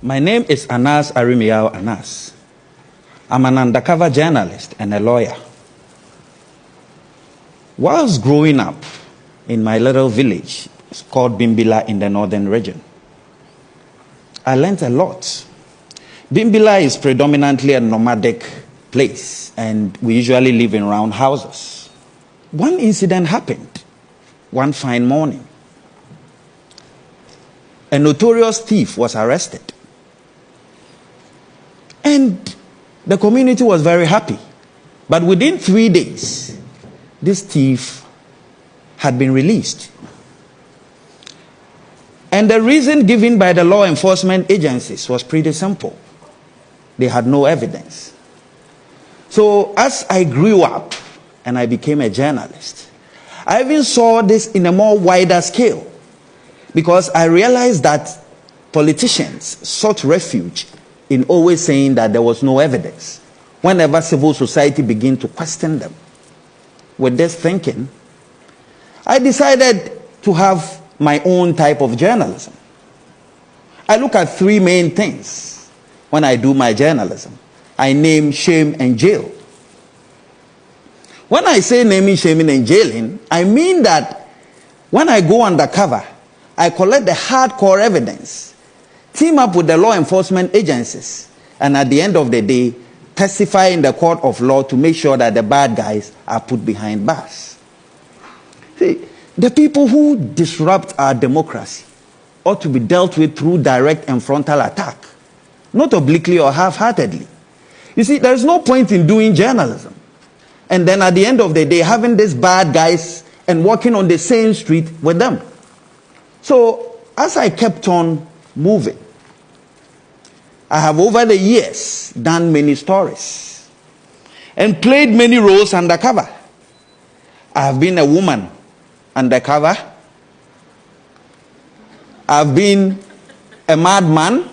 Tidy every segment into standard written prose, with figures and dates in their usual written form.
My name is Anas Arimiao Anas. I'm an undercover journalist and a lawyer. Whilst growing up in my little village, it's called Bimbila in the northern region, I learned a lot. Bimbila is predominantly a nomadic place, and we usually live in round houses. One incident happened one fine morning. A notorious thief was arrested. And the community was very happy. But within 3 days, this thief had been released. And the reason given by the law enforcement agencies was pretty simple. They had no evidence. So as I grew up and I became a journalist, I even saw this in a more wider scale, because I realized that politicians sought refuge in always saying that there was no evidence whenever civil society began to question them. With this thinking, I decided to have my own type of journalism. I look at three main things when I do my journalism. I name, shame, and jail. When I say naming, shaming, and jailing, I mean that when I go undercover, I collect the hardcore evidence, team up with the law enforcement agencies, and at the end of the day, testify in the court of law to make sure that the bad guys are put behind bars. See, the people who disrupt our democracy ought to be dealt with through direct and frontal attack, not obliquely or half-heartedly. You see, there is no point in doing journalism and then at the end of the day having these bad guys and walking on the same street with them. So as I kept on moving, I have over the years done many stories and played many roles undercover. I have been a woman undercover. I've been a madman.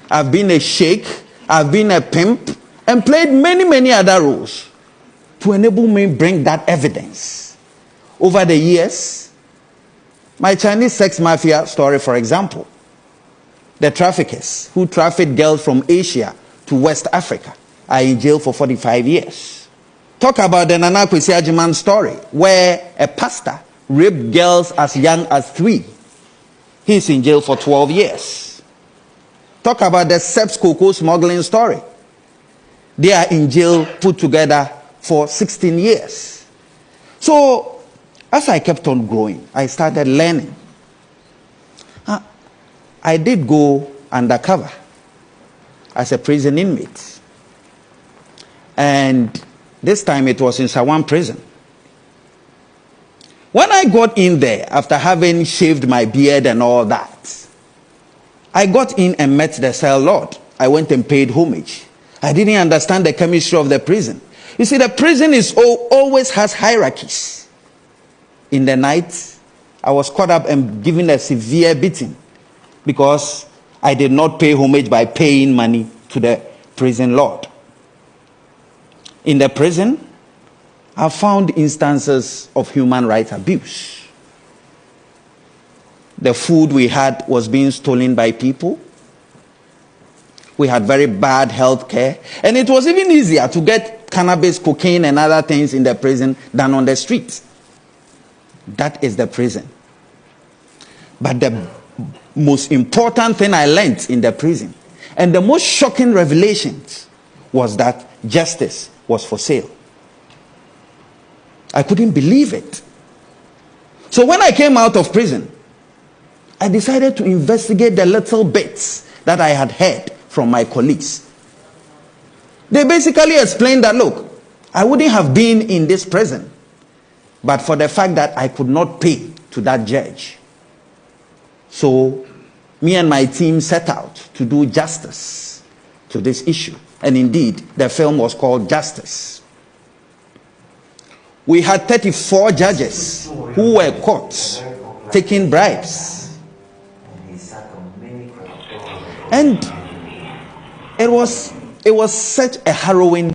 I've been a sheikh. I've been a pimp, and played many other roles to enable me bring that evidence. Over the years, my Chinese sex mafia story, for example, the traffickers who trafficked girls from Asia to West Africa are in jail for 45 years. Talk about the Nana Kwesi Agyeman story, where a pastor raped girls as young as 3. He's in jail for 12 years. Talk about the Seps cocoa smuggling story. They are in jail put together for 16 years. So, as I kept on growing, I started learning. I did go undercover as a prison inmate. And this time it was in Sawan prison. When I got in there, after having shaved my beard and all that, I got in and met the cell lord. I went and paid homage. I didn't understand the chemistry of the prison. You see, the prison always has hierarchies. In the night, I was caught up and given a severe beating because I did not pay homage by paying money to the prison lord. In the prison, I found instances of human rights abuse. The food we had was being stolen by people. We had very bad health care. And it was even easier to get cannabis, cocaine, and other things in the prison than on the streets. That is the prison. But the most important thing I learned in the prison, and the most shocking revelations, was that justice was for sale. I couldn't believe it. So when I came out of prison, I decided to investigate the little bits that I had heard from my colleagues. They basically explained that, look, I wouldn't have been in this prison but for the fact that I could not pay to that judge. So me and my team set out to do justice to this issue. And indeed, the film was called Justice. We had 34 judges who were caught taking bribes. And it was such a harrowing